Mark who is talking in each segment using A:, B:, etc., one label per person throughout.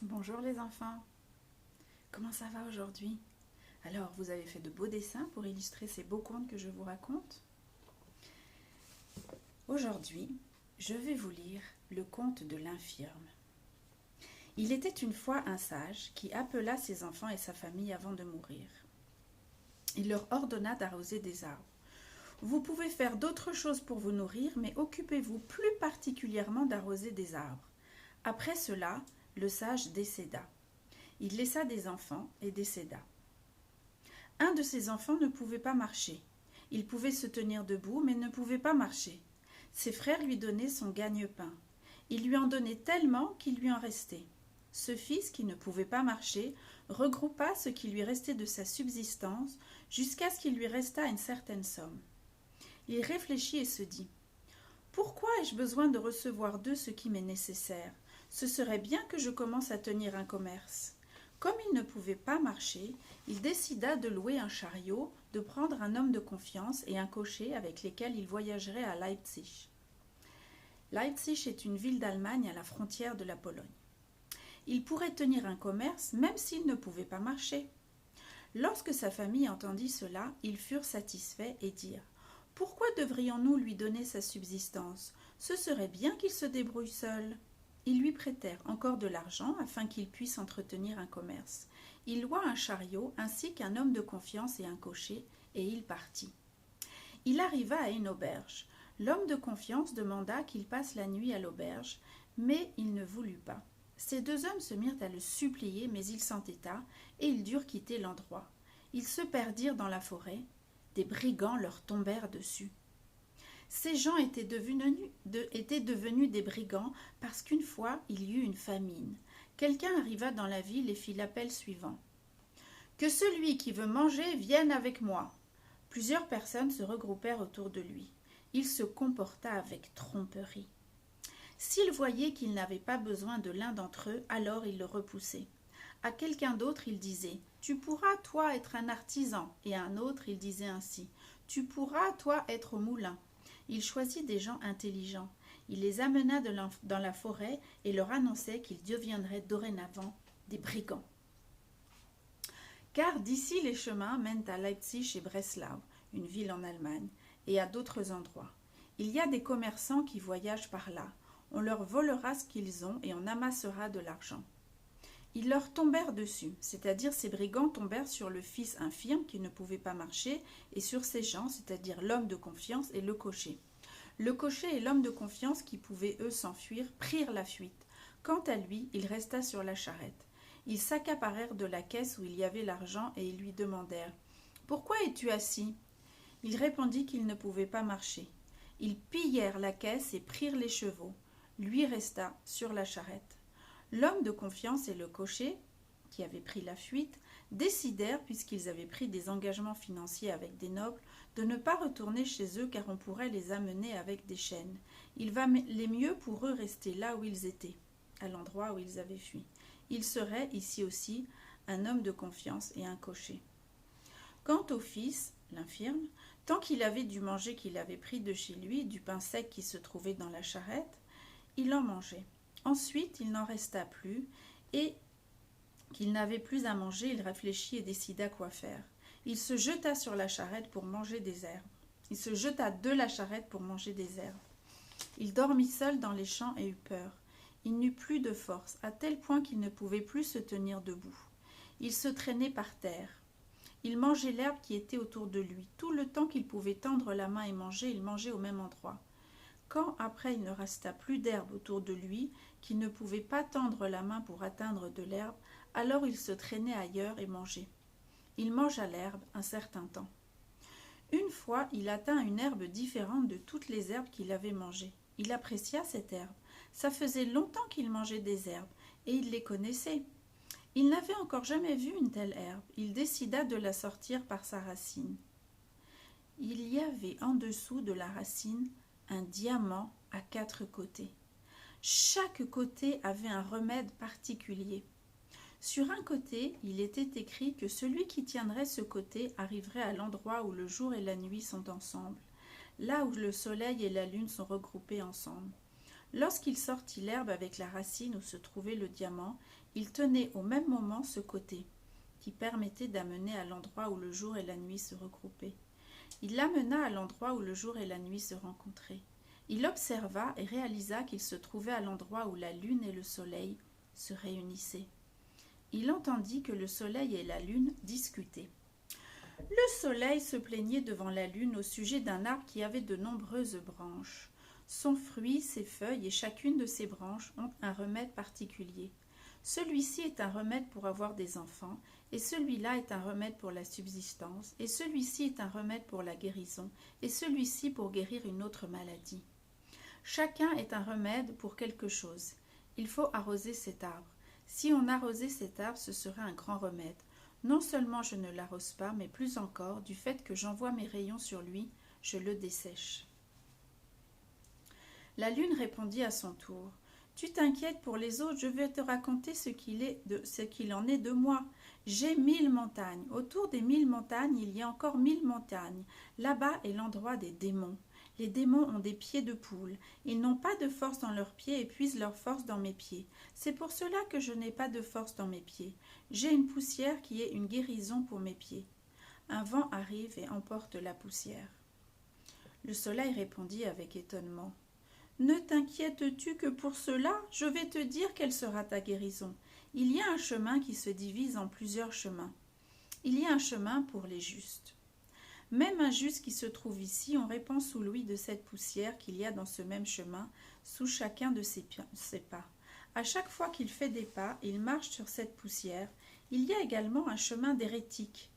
A: Bonjour les enfants, comment ça va aujourd'hui? Alors, vous avez fait de beaux dessins pour illustrer ces beaux contes que je vous raconte? Aujourd'hui, je vais vous lire le conte de l'infirme. Il était une fois un sage qui appela ses enfants et sa famille avant de mourir. Il leur ordonna d'arroser des arbres. Vous pouvez faire d'autres choses pour vous nourrir, mais occupez-vous plus particulièrement d'arroser des arbres. Après cela, le sage décéda. Il laissa des enfants et décéda. Un de ses enfants ne pouvait pas marcher. Il pouvait se tenir debout, mais ne pouvait pas marcher. Ses frères lui donnaient son gagne-pain. Ils lui en donnaient tellement qu'il lui en restait. Ce fils, qui ne pouvait pas marcher, regroupa ce qui lui restait de sa subsistance jusqu'à ce qu'il lui restât une certaine somme. Il réfléchit et se dit : « Pourquoi ai-je besoin de recevoir d'eux ce qui m'est nécessaire ? Ce serait bien que je commence à tenir un commerce. » Comme il ne pouvait pas marcher, il décida de louer un chariot, de prendre un homme de confiance et un cocher avec lesquels il voyagerait à Leipzig. Leipzig est une ville d'Allemagne à la frontière de la Pologne. Il pourrait tenir un commerce même s'il ne pouvait pas marcher. Lorsque sa famille entendit cela, ils furent satisfaits et dirent : « Pourquoi devrions-nous lui donner sa subsistance ? Ce serait bien qu'il se débrouille seul. » Ils lui prêtèrent encore de l'argent afin qu'il puisse entretenir un commerce. Il loua un chariot ainsi qu'un homme de confiance et un cocher, et il partit. Il arriva à une auberge. L'homme de confiance demanda qu'il passe la nuit à l'auberge, mais il ne voulut pas. Ces deux hommes se mirent à le supplier, mais il s'entêta, et ils durent quitter l'endroit. Ils se perdirent dans la forêt. Des brigands leur tombèrent dessus. Ces gens étaient devenus des brigands parce qu'une fois, il y eut une famine. Quelqu'un arriva dans la ville et fit l'appel suivant : « Que celui qui veut manger vienne avec moi. » Plusieurs personnes se regroupèrent autour de lui. Il se comporta avec tromperie. S'il voyait qu'il n'avait pas besoin de l'un d'entre eux, alors il le repoussait. À quelqu'un d'autre, il disait : « Tu pourras, toi, être un artisan. » Et à un autre, il disait ainsi : « Tu pourras, toi, être au moulin. » Il choisit des gens intelligents. Il les amena dans la forêt et leur annonçait qu'ils deviendraient dorénavant des brigands. Car d'ici les chemins mènent à Leipzig et Breslau, une ville en Allemagne, et à d'autres endroits. Il y a des commerçants qui voyagent par là. On leur volera ce qu'ils ont et on amassera de l'argent. Ils leur tombèrent dessus, c'est-à-dire ces brigands tombèrent sur le fils infirme qui ne pouvait pas marcher et sur ces gens, c'est-à-dire l'homme de confiance et le cocher. Le cocher et l'homme de confiance qui pouvaient eux s'enfuir prirent la fuite. Quant à lui, il resta sur la charrette. Ils s'accaparèrent de la caisse où il y avait l'argent et ils lui demandèrent : « Pourquoi es-tu assis ? » Il répondit qu'il ne pouvait pas marcher. Ils pillèrent la caisse et prirent les chevaux. Lui resta sur la charrette. L'homme de confiance et le cocher, qui avaient pris la fuite, décidèrent, puisqu'ils avaient pris des engagements financiers avec des nobles, de ne pas retourner chez eux car on pourrait les amener avec des chaînes. Il valait mieux pour eux rester là où ils étaient, à l'endroit où ils avaient fui. Il serait, ici aussi, un homme de confiance et un cocher. Quant au fils, l'infirme, tant qu'il avait du manger qu'il avait pris de chez lui, du pain sec qui se trouvait dans la charrette, il en mangeait. Ensuite, il n'en resta plus, et qu'il n'avait plus à manger, il réfléchit et décida quoi faire. Il se jeta sur la charrette pour manger des herbes. Il se jeta de la charrette pour manger des herbes. Il dormit seul dans les champs et eut peur. Il n'eut plus de force, à tel point qu'il ne pouvait plus se tenir debout. Il se traînait par terre. Il mangeait l'herbe qui était autour de lui. Tout le temps qu'il pouvait tendre la main et manger, il mangeait au même endroit. Quand après il ne resta plus d'herbe autour de lui, qu'il ne pouvait pas tendre la main pour atteindre de l'herbe, alors il se traînait ailleurs et mangeait. Il mangea l'herbe un certain temps. Une fois, il atteint une herbe différente de toutes les herbes qu'il avait mangées. Il apprécia cette herbe. Ça faisait longtemps qu'il mangeait des herbes, et il les connaissait. Il n'avait encore jamais vu une telle herbe. Il décida de la sortir par sa racine. Il y avait en dessous de la racine un diamant à 4 côtés. Chaque côté avait un remède particulier. Sur un côté, il était écrit que celui qui tiendrait ce côté arriverait à l'endroit où le jour et la nuit sont ensemble, là où le soleil et la lune sont regroupés ensemble. Lorsqu'il sortit l'herbe avec la racine où se trouvait le diamant, Il tenait au même moment ce côté, qui permettait d'amener à l'endroit où le jour et la nuit se regroupaient. Il l'amena à l'endroit où le jour et la nuit se rencontraient. Il observa et réalisa qu'il se trouvait à l'endroit où la lune et le soleil se réunissaient. Il entendit que le soleil et la lune discutaient. Le soleil se plaignait devant la lune au sujet d'un arbre qui avait de nombreuses branches. Son fruit, ses feuilles et chacune de ses branches ont un remède particulier. Celui-ci est un remède pour avoir des enfants, et celui-là est un remède pour la subsistance, et celui-ci est un remède pour la guérison, et celui-ci pour guérir une autre maladie. Chacun est un remède pour quelque chose. Il faut arroser cet arbre. Si on arrosait cet arbre, ce serait un grand remède. Non seulement je ne l'arrose pas, mais plus encore, du fait que j'envoie mes rayons sur lui, je le dessèche. La lune répondit à son tour. Tu t'inquiètes pour les autres, je vais te raconter ce qu'il en est de moi. J'ai 1000 montagnes. Autour des 1000 montagnes, il y a encore 1000 montagnes. Là-bas est l'endroit des démons. Les démons ont des pieds de poule. Ils n'ont pas de force dans leurs pieds et puisent leur force dans mes pieds. C'est pour cela que je n'ai pas de force dans mes pieds. J'ai une poussière qui est une guérison pour mes pieds. Un vent arrive et emporte la poussière. Le soleil répondit avec étonnement. Ne t'inquiètes-tu que pour cela? Je vais te dire quelle sera ta guérison. Il y a un chemin qui se divise en plusieurs chemins. Il y a un chemin pour les justes. Même un juste qui se trouve ici, on répand sous lui de cette poussière qu'il y a dans ce même chemin, sous chacun de ses pas. À chaque fois qu'il fait des pas, il marche sur cette poussière. Il y a également un chemin d'hérétique.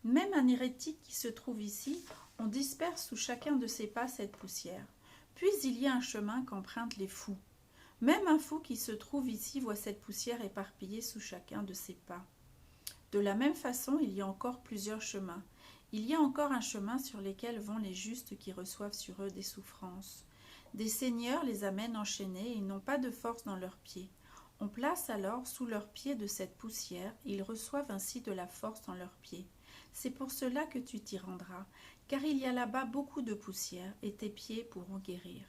A: Même un hérétique qui se trouve ici, on disperse sous chacun de ses pas cette poussière. Puis il y a un chemin qu'empruntent les fous. Même un fou qui se trouve ici voit cette poussière éparpillée sous chacun de ses pas. De la même façon, il y a encore plusieurs chemins. Il y a encore un chemin sur lequel vont les justes qui reçoivent sur eux des souffrances. Des seigneurs les amènent enchaînés et ils n'ont pas de force dans leurs pieds. On place alors sous leurs pieds de cette poussière et ils reçoivent ainsi de la force dans leurs pieds. C'est pour cela que tu t'y rendras, car il y a là-bas beaucoup de poussière et tes pieds pourront guérir.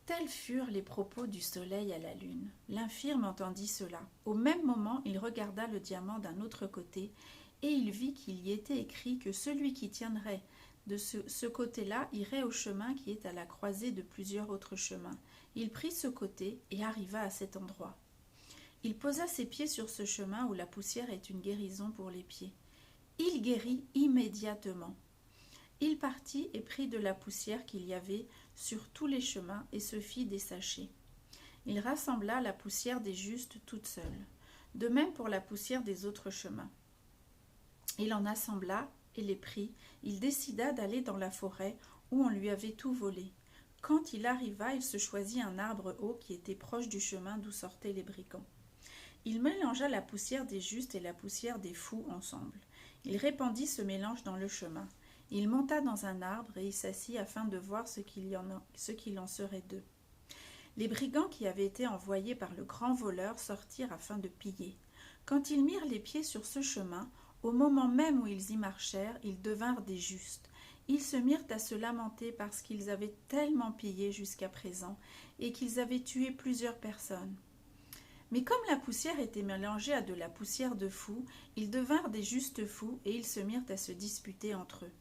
A: Tels furent les propos du soleil à la lune. L'infirme entendit cela. Au même moment, il regarda le diamant d'un autre côté et il vit qu'il y était écrit que celui qui tiendrait de ce côté-là irait au chemin qui est à la croisée de plusieurs autres chemins. Il prit ce côté et arriva à cet endroit. Il posa ses pieds sur ce chemin où la poussière est une guérison pour les pieds. Il guérit immédiatement. Il partit et prit de la poussière qu'il y avait sur tous les chemins et se fit des sachets. Il rassembla la poussière des justes toute seule. De même pour la poussière des autres chemins. Il en assembla et les prit. Il décida d'aller dans la forêt où on lui avait tout volé. Quand il arriva, il se choisit un arbre haut qui était proche du chemin d'où sortaient les brigands. Il mélangea la poussière des justes et la poussière des fous ensemble. Il répandit ce mélange dans le chemin. Il monta dans un arbre et il s'assit afin de voir ce qu'il en serait d'eux. Les brigands qui avaient été envoyés par le grand voleur sortirent afin de piller. Quand ils mirent les pieds sur ce chemin, au moment même où ils y marchèrent, ils devinrent des justes. Ils se mirent à se lamenter parce qu'ils avaient tellement pillé jusqu'à présent et qu'ils avaient tué plusieurs personnes. Mais comme la poussière était mélangée à de la poussière de fous, ils devinrent des justes fous et ils se mirent à se disputer entre eux.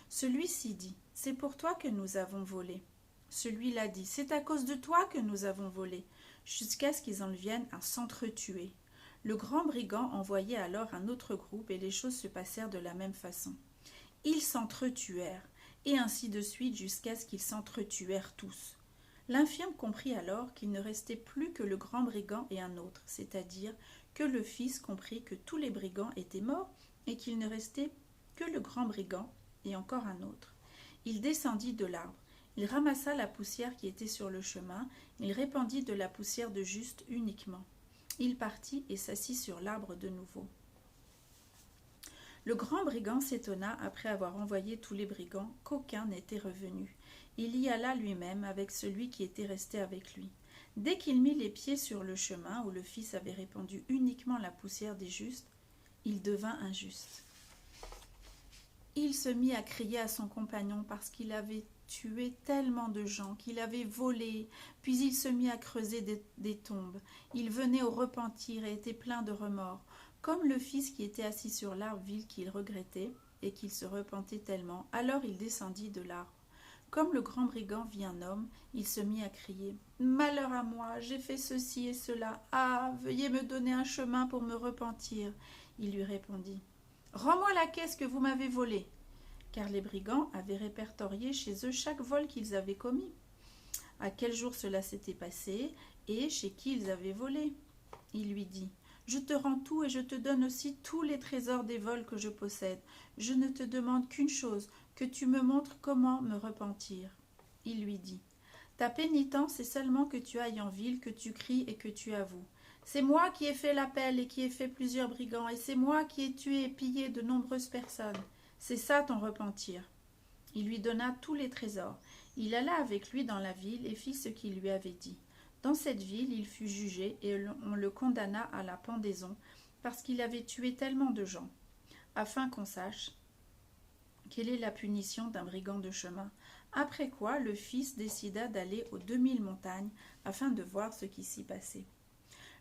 A: Celui-ci dit « C'est pour toi que nous avons volé ». Celui-là dit « C'est à cause de toi que nous avons volé », jusqu'à ce qu'ils en viennent à s'entretuer. Le grand brigand envoya alors un autre groupe et les choses se passèrent de la même façon. Ils s'entretuèrent, et ainsi de suite jusqu'à ce qu'ils s'entretuèrent tous. L'infirme comprit alors qu'il ne restait plus que le grand brigand et un autre, c'est-à-dire que le fils comprit que tous les brigands étaient morts et qu'il ne restait que le grand brigand et encore un autre. Il descendit de l'arbre. Il ramassa la poussière qui était sur le chemin. Il répandit de la poussière de juste uniquement. Il partit et s'assit sur l'arbre de nouveau. Le grand brigand s'étonna, après avoir envoyé tous les brigands, qu'aucun n'était revenu. Il y alla lui-même avec celui qui était resté avec lui. Dès qu'il mit les pieds sur le chemin où le fils avait répandu uniquement la poussière des justes, il devint injuste. Il se mit à crier à son compagnon parce qu'il avait tué tellement de gens, qu'il avait volé, puis il se mit à creuser des tombes. Il venait au repentir et était plein de remords, comme le fils qui était assis sur l'arbre vil qu'il regrettait et qu'il se repentait tellement. Alors il descendit de l'arbre. Comme le grand brigand vit un homme, il se mit à crier « Malheur à moi, j'ai fait ceci et cela. Ah, veuillez me donner un chemin pour me repentir. » Il lui répondit « Rends-moi la caisse que vous m'avez volée. » Car les brigands avaient répertorié chez eux chaque vol qu'ils avaient commis, à quel jour cela s'était passé et chez qui ils avaient volé. Il lui dit « Je te rends tout et je te donne aussi tous les trésors des vols que je possède. Je ne te demande qu'une chose, que tu me montres comment me repentir. » Il lui dit « Ta pénitence est seulement que tu ailles en ville, que tu cries et que tu avoues. C'est moi qui ai fait l'appel et qui ai fait plusieurs brigands, et c'est moi qui ai tué et pillé de nombreuses personnes. C'est ça ton repentir. » Il lui donna tous les trésors. Il alla avec lui dans la ville et fit ce qu'il lui avait dit. Dans cette ville, il fut jugé et on le condamna à la pendaison parce qu'il avait tué tellement de gens, afin qu'on sache quelle est la punition d'un brigand de chemin. Après quoi, le fils décida d'aller aux 2000 montagnes afin de voir ce qui s'y passait.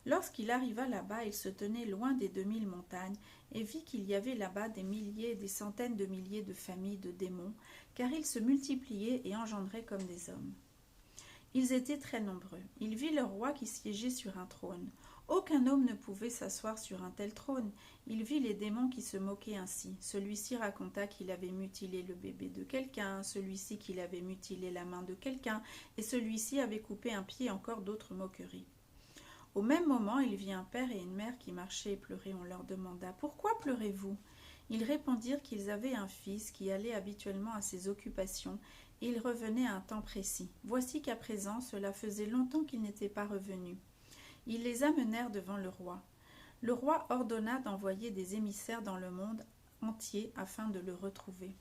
A: Lorsqu'il arriva là-bas, il se tenait loin des 2000 montagnes et vit qu'il y avait là-bas des milliers et des centaines de milliers de familles de démons, car ils se multipliaient et engendraient comme des hommes. Ils étaient très nombreux. Il vit le roi qui siégeait sur un trône. Aucun homme ne pouvait s'asseoir sur un tel trône. Il vit les démons qui se moquaient ainsi. Celui-ci raconta qu'il avait mutilé le bébé de quelqu'un, celui-ci qu'il avait mutilé la main de quelqu'un, et celui-ci avait coupé un pied, encore d'autres moqueries. Au même moment, il vit un père et une mère qui marchaient et pleuraient. On leur demanda « Pourquoi pleurez-vous » Ils répondirent qu'ils avaient un fils qui allait habituellement à ses occupations et il revenait à un temps précis. Voici qu'à présent, cela faisait longtemps qu'il n'était pas revenu. Ils les amenèrent devant le roi. Le roi ordonna d'envoyer des émissaires dans le monde entier afin de le retrouver.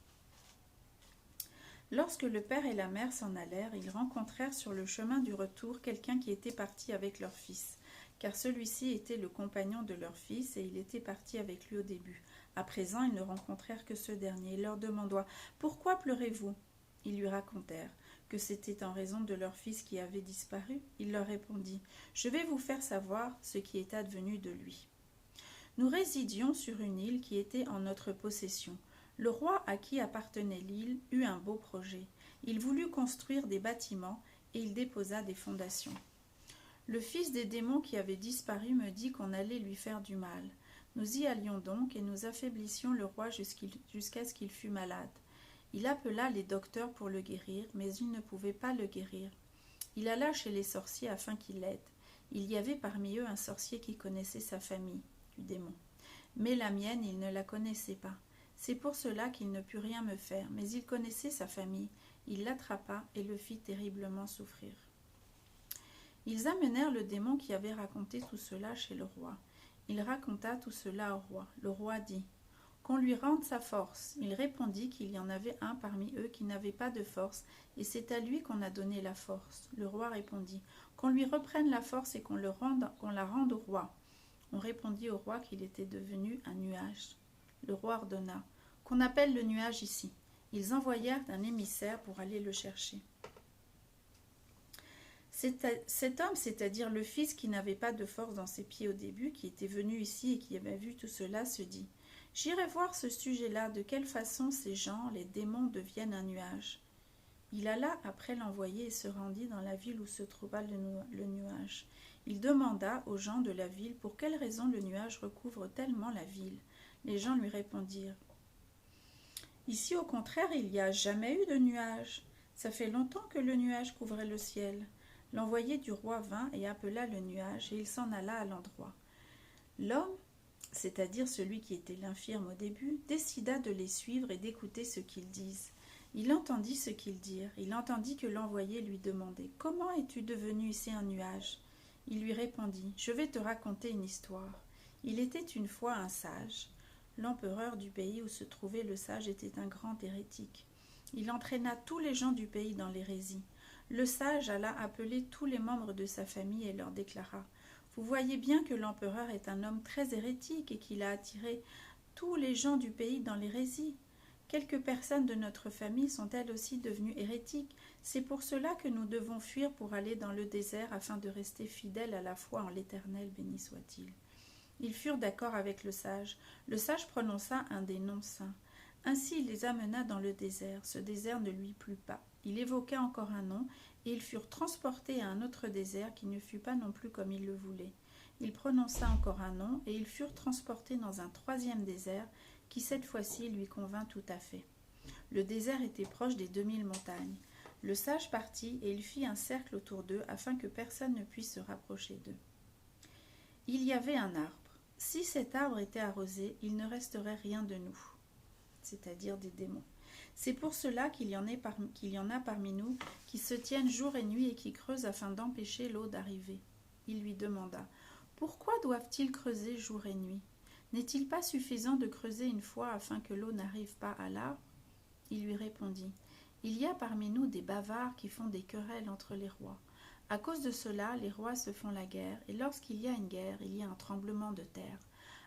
A: Lorsque le père et la mère s'en allèrent, ils rencontrèrent sur le chemin du retour quelqu'un qui était parti avec leur fils, car celui-ci était le compagnon de leur fils et il était parti avec lui au début. À présent, ils ne rencontrèrent que ce dernier. Il leur demanda « Pourquoi pleurez-vous » Ils lui racontèrent que c'était en raison de leur fils qui avait disparu. Il leur répondit « Je vais vous faire savoir ce qui est advenu de lui. Nous résidions sur une île qui était en notre possession. Le roi à qui appartenait l'île eut un beau projet. Il voulut construire des bâtiments et il déposa des fondations. Le fils des démons qui avait disparu me dit qu'on allait lui faire du mal. Nous y allions donc et nous affaiblissions le roi jusqu'à ce qu'il fût malade. Il appela les docteurs pour le guérir, mais ils ne pouvaient pas le guérir. Il alla chez les sorciers afin qu'ils l'aident. Il y avait parmi eux un sorcier qui connaissait sa famille, du démon. Mais la mienne, il ne la connaissait pas. C'est pour cela qu'il ne put rien me faire, mais il connaissait sa famille. Il l'attrapa et le fit terriblement souffrir. Ils amenèrent le démon qui avait raconté tout cela chez le roi. Il raconta tout cela au roi. Le roi dit « Qu'on lui rende sa force. » Il répondit qu'il y en avait un parmi eux qui n'avait pas de force, et c'est à lui qu'on a donné la force. Le roi répondit « Qu'on lui reprenne la force et qu'on la rende au roi. » On répondit au roi qu'il était devenu un nuage. Le roi ordonna « Qu'on appelle le nuage ici. » Ils envoyèrent un émissaire pour aller le chercher. Cet homme, c'est-à-dire le fils qui n'avait pas de force dans ses pieds au début, qui était venu ici et qui avait vu tout cela, se dit « J'irai voir ce sujet-là, de quelle façon ces gens, les démons, deviennent un nuage. » Il alla après l'envoyé et se rendit dans la ville où se trouva le nuage. Il demanda aux gens de la ville pour quelle raison le nuage recouvre tellement la ville. Les gens lui répondirent « Ici, au contraire, il n'y a jamais eu de nuage. Ça fait longtemps que le nuage couvrait le ciel. » L'envoyé du roi vint et appela le nuage, et il s'en alla à l'endroit. L'homme, c'est-à-dire celui qui était l'infirme au début, décida de les suivre et d'écouter ce qu'ils disent. Il entendit ce qu'ils dirent. Il entendit que l'envoyé lui demandait « Comment es-tu devenu ici un nuage ?» Il lui répondit « Je vais te raconter une histoire. Il était une fois un sage. L'empereur du pays où se trouvait le sage était un grand hérétique. Il entraîna tous les gens du pays dans l'hérésie. Le sage alla appeler tous les membres de sa famille et leur déclara « Vous voyez bien que l'empereur est un homme très hérétique et qu'il a attiré tous les gens du pays dans l'hérésie. Quelques personnes de notre famille sont elles aussi devenues hérétiques. C'est pour cela que nous devons fuir pour aller dans le désert afin de rester fidèles à la foi en l'Éternel, béni soit-il. » Ils furent d'accord avec le sage. Le sage prononça un des noms saints. Ainsi il les amena dans le désert. Ce désert ne lui plut pas. Il évoqua encore un nom, et ils furent transportés à un autre désert qui ne fut pas non plus comme il le voulait. Il prononça encore un nom, et ils furent transportés dans un troisième désert, qui cette fois-ci lui convint tout à fait. Le désert était proche des 2000 montagnes. Le sage partit, et il fit un cercle autour d'eux, afin que personne ne puisse se rapprocher d'eux. Il y avait un arbre. Si cet arbre était arrosé, il ne resterait rien de nous, c'est-à-dire des démons. C'est pour cela qu'il y en a parmi nous qui se tiennent jour et nuit et qui creusent afin d'empêcher l'eau d'arriver. Il lui demanda « Pourquoi doivent-ils creuser jour et nuit? N'est-il pas suffisant de creuser une fois afin que l'eau n'arrive pas à l'arbre ?» Il lui répondit « Il y a parmi nous des bavards qui font des querelles entre les rois. À cause de cela, les rois se font la guerre, et lorsqu'il y a une guerre, il y a un tremblement de terre.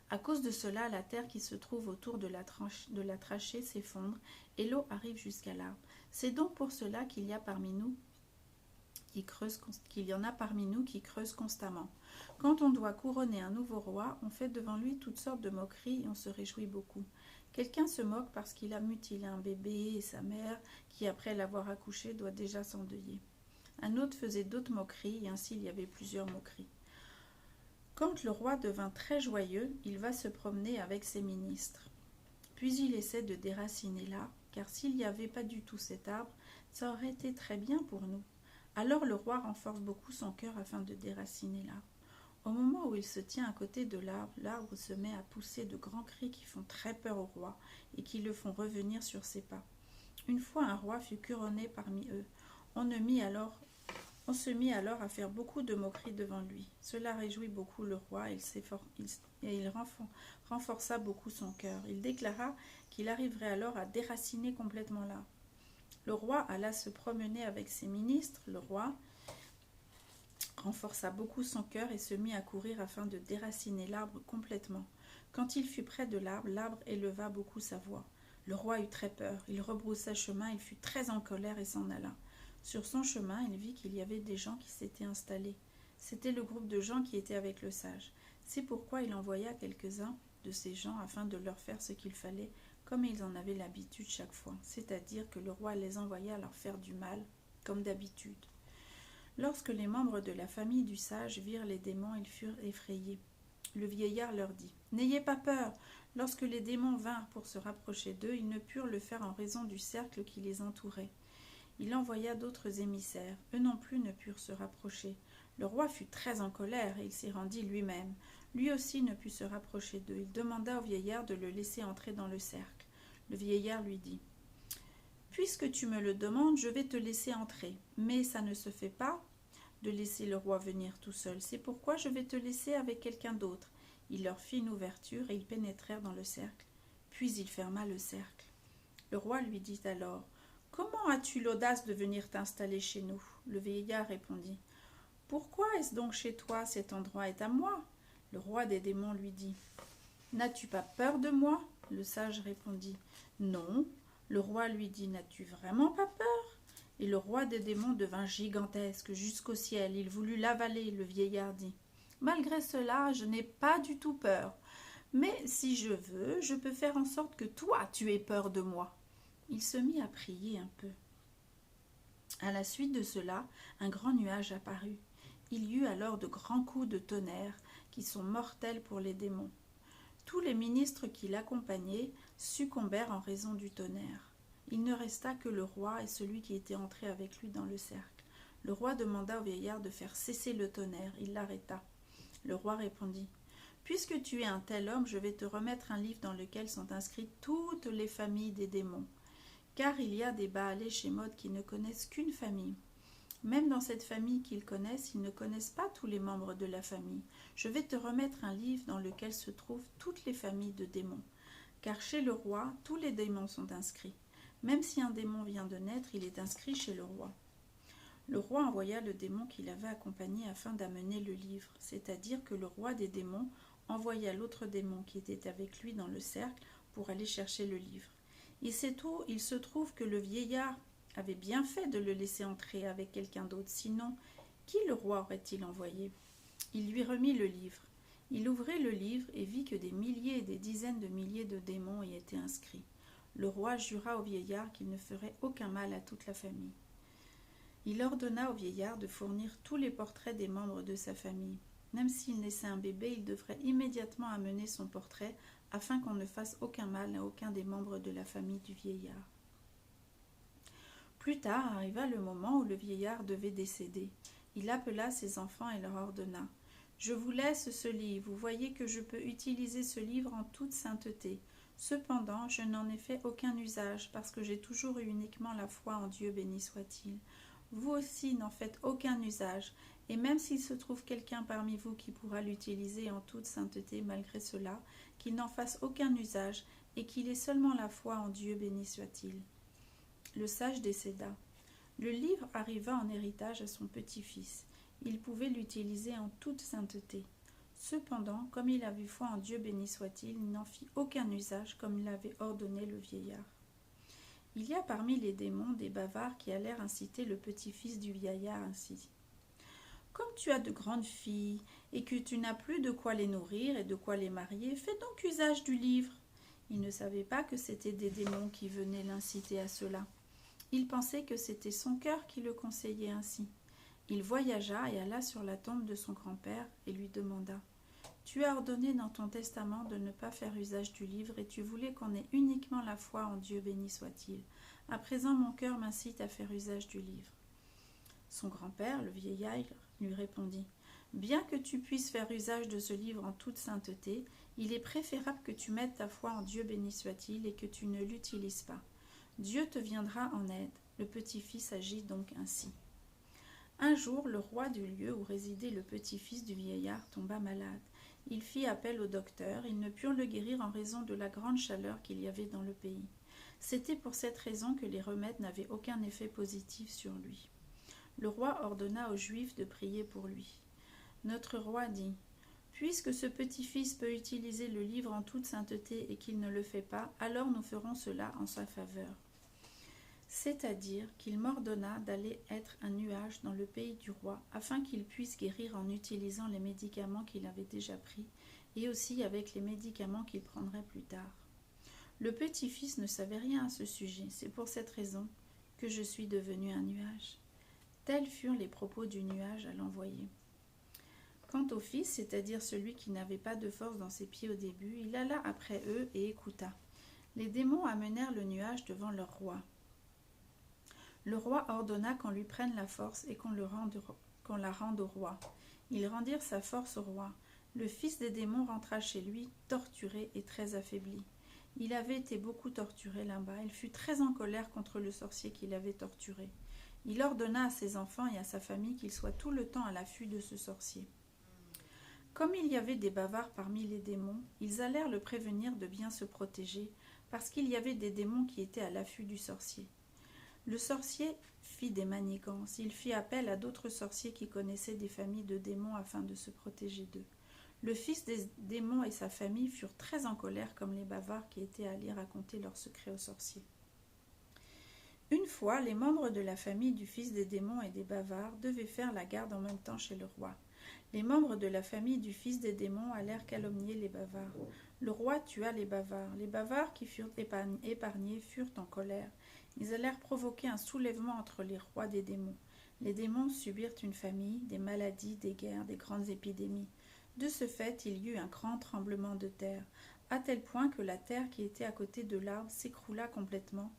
A: À cause de cela, la terre qui se trouve autour de la trachée s'effondre, et l'eau arrive jusqu'à l'arbre. C'est donc pour cela qu'il y en a parmi nous qui creusent constamment. Quand on doit couronner un nouveau roi, on fait devant lui toutes sortes de moqueries et on se réjouit beaucoup. Quelqu'un se moque parce qu'il a mutilé un bébé et sa mère, qui après l'avoir accouché doit déjà s'endeuiller. Un autre faisait d'autres moqueries, et ainsi il y avait plusieurs moqueries. Quand le roi devint très joyeux, il va se promener avec ses ministres. Puis il essaie de déraciner l'arbre, car s'il n'y avait pas du tout cet arbre, ça aurait été très bien pour nous. Alors le roi renforce beaucoup son cœur afin de déraciner l'arbre. Au moment où il se tient à côté de l'arbre, l'arbre se met à pousser de grands cris qui font très peur au roi et qui le font revenir sur ses pas. Une fois un roi fut couronné parmi eux. On se mit alors à faire beaucoup de moqueries devant lui. Cela réjouit beaucoup le roi et il renforça beaucoup son cœur. Il déclara qu'il arriverait alors à déraciner complètement l'arbre. Le roi alla se promener avec ses ministres. Le roi renforça beaucoup son cœur et se mit à courir afin de déraciner l'arbre complètement. Quand il fut près de l'arbre, l'arbre éleva beaucoup sa voix. Le roi eut très peur. Il rebroussa chemin, il fut très en colère et s'en alla. Sur son chemin, il vit qu'il y avait des gens qui s'étaient installés. C'était le groupe de gens qui étaient avec le sage. C'est pourquoi il envoya quelques-uns de ces gens afin de leur faire ce qu'il fallait, comme ils en avaient l'habitude chaque fois, c'est-à-dire que le roi les envoya leur faire du mal, comme d'habitude. Lorsque les membres de la famille du sage virent les démons, ils furent effrayés. Le vieillard leur dit « N'ayez pas peur !» Lorsque les démons vinrent pour se rapprocher d'eux, ils ne purent le faire en raison du cercle qui les entourait. Il envoya d'autres émissaires. Eux non plus ne purent se rapprocher. Le roi fut très en colère et il s'y rendit lui-même. Lui aussi ne put se rapprocher d'eux. Il demanda au vieillard de le laisser entrer dans le cercle. Le vieillard lui dit « Puisque tu me le demandes, je vais te laisser entrer. Mais ça ne se fait pas de laisser le roi venir tout seul. C'est pourquoi je vais te laisser avec quelqu'un d'autre. » Il leur fit une ouverture et ils pénétrèrent dans le cercle. Puis il ferma le cercle. Le roi lui dit alors « Comment as-tu l'audace de venir t'installer chez nous ?» Le vieillard répondit « Pourquoi est-ce donc chez toi? Cet endroit est à moi. » Le roi des démons lui dit « N'as-tu pas peur de moi ?» Le sage répondit « Non. » Le roi lui dit « N'as-tu vraiment pas peur ?» Et le roi des démons devint gigantesque jusqu'au ciel. Il voulut l'avaler. Le vieillard dit « Malgré cela, je n'ai pas du tout peur. Mais si je veux, je peux faire en sorte que toi, tu aies peur de moi. » Il se mit à prier un peu. À la suite de cela, un grand nuage apparut. Il y eut alors de grands coups de tonnerre qui sont mortels pour les démons. Tous les ministres qui l'accompagnaient succombèrent en raison du tonnerre. Il ne resta que le roi et celui qui était entré avec lui dans le cercle. Le roi demanda au vieillard de faire cesser le tonnerre. Il l'arrêta. Le roi répondit « Puisque tu es un tel homme, je vais te remettre un livre dans lequel sont inscrites toutes les familles des démons. Car il y a des Baal et Shemot qui ne connaissent qu'une famille. Même dans cette famille qu'ils connaissent, ils ne connaissent pas tous les membres de la famille. Je vais te remettre un livre dans lequel se trouvent toutes les familles de démons. Car chez le roi, tous les démons sont inscrits. Même si un démon vient de naître, il est inscrit chez le roi. » Le roi envoya le démon qu'il avait accompagné afin d'amener le livre, c'est-à-dire que le roi des démons envoya l'autre démon qui était avec lui dans le cercle pour aller chercher le livre. Il se trouve que le vieillard avait bien fait de le laisser entrer avec quelqu'un d'autre, sinon, qui le roi aurait-il envoyé? Il lui remit le livre. Il ouvrit le livre et vit que des milliers et des dizaines de milliers de démons y étaient inscrits. Le roi jura au vieillard qu'il ne ferait aucun mal à toute la famille. Il ordonna au vieillard de fournir tous les portraits des membres de sa famille. Même s'il naissait un bébé, il devrait immédiatement amener son portrait afin qu'on ne fasse aucun mal à aucun des membres de la famille du vieillard. Plus tard arriva le moment où le vieillard devait décéder. Il appela ses enfants et leur ordonna « Je vous laisse ce livre, vous voyez que je peux utiliser ce livre en toute sainteté. Cependant, je n'en ai fait aucun usage, parce que j'ai toujours eu uniquement la foi en Dieu, béni soit-il. Vous aussi n'en faites aucun usage, et même s'il se trouve quelqu'un parmi vous qui pourra l'utiliser en toute sainteté malgré cela, qu'il n'en fasse aucun usage, et qu'il ait seulement la foi en Dieu, béni soit-il. » Le sage décéda. Le livre arriva en héritage à son petit-fils. Il pouvait l'utiliser en toute sainteté. Cependant, comme il avait foi en Dieu, béni soit-il, il n'en fit aucun usage comme l'avait ordonné le vieillard. Il y a parmi les démons des bavards qui allèrent inciter le petit-fils du vieillard ainsi. « Comme tu as de grandes filles et que tu n'as plus de quoi les nourrir et de quoi les marier, fais donc usage du livre. » Il ne savait pas que c'étaient des démons qui venaient l'inciter à cela. Il pensait que c'était son cœur qui le conseillait ainsi. Il voyagea et alla sur la tombe de son grand-père et lui demanda « Tu as ordonné dans ton testament de ne pas faire usage du livre et tu voulais qu'on ait uniquement la foi en Dieu, béni soit-il. À présent, mon cœur m'incite à faire usage du livre. » Son grand-père, le vieillard, lui répondit « Bien que tu puisses faire usage de ce livre en toute sainteté, il est préférable que tu mettes ta foi en Dieu, béni soit-il, et que tu ne l'utilises pas. Dieu te viendra en aide. » Le petit-fils agit donc ainsi. Un jour, le roi du lieu où résidait le petit-fils du vieillard tomba malade. Il fit appel au docteur. Ils ne purent le guérir en raison de la grande chaleur qu'il y avait dans le pays. C'était pour cette raison que les remèdes n'avaient aucun effet positif sur lui. Le roi ordonna aux Juifs de prier pour lui. Notre roi dit « Puisque ce petit-fils peut utiliser le livre en toute sainteté et qu'il ne le fait pas, alors nous ferons cela en sa faveur. » C'est-à-dire qu'il m'ordonna d'aller être un nuage dans le pays du roi, afin qu'il puisse guérir en utilisant les médicaments qu'il avait déjà pris, et aussi avec les médicaments qu'il prendrait plus tard. Le petit-fils ne savait rien à ce sujet, c'est pour cette raison que je suis devenu un nuage. Tels furent les propos du nuage à l'envoyé. Quant au fils, c'est-à-dire celui qui n'avait pas de force dans ses pieds au début, il alla après eux et écouta. Les démons amenèrent le nuage devant leur roi. Le roi ordonna qu'on lui prenne la force et qu'on la rende au roi. Ils rendirent sa force au roi. Le fils des démons rentra chez lui, torturé et très affaibli. Il avait été beaucoup torturé là-bas. Il fut très en colère contre le sorcier qui l'avait torturé. Il ordonna à ses enfants et à sa famille qu'ils soient tout le temps à l'affût de ce sorcier. Comme il y avait des bavards parmi les démons, ils allèrent le prévenir de bien se protéger, parce qu'il y avait des démons qui étaient à l'affût du sorcier. Le sorcier fit des manigances. Il fit appel à d'autres sorciers qui connaissaient des familles de démons afin de se protéger d'eux. Le fils des démons et sa famille furent très en colère comme les bavards qui étaient allés raconter leurs secrets aux sorciers. Une fois, les membres de la famille du fils des démons et des bavards devaient faire la garde en même temps chez le roi. Les membres de la famille du fils des démons allèrent calomnier les bavards. Le roi tua les bavards. Les bavards qui furent épargnés furent en colère. Ils allèrent provoquer un soulèvement entre les rois des démons. Les démons subirent une famine, des maladies, des guerres, des grandes épidémies. De ce fait, il y eut un grand tremblement de terre, à tel point que la terre qui était à côté de l'arbre s'écroula complètement,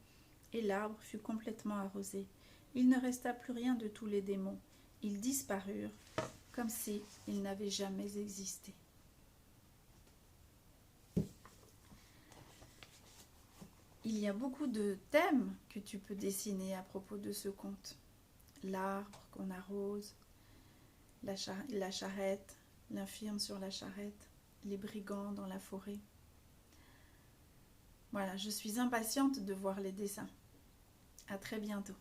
A: et l'arbre fut complètement arrosé. Il ne resta plus rien de tous les démons. Ils disparurent, comme s'ils n'avaient jamais existé. Il y a beaucoup de thèmes que tu peux dessiner à propos de ce conte. L'arbre qu'on arrose, la charrette, l'infirme sur la charrette, les brigands dans la forêt. Voilà, je suis impatiente de voir les dessins. À très bientôt.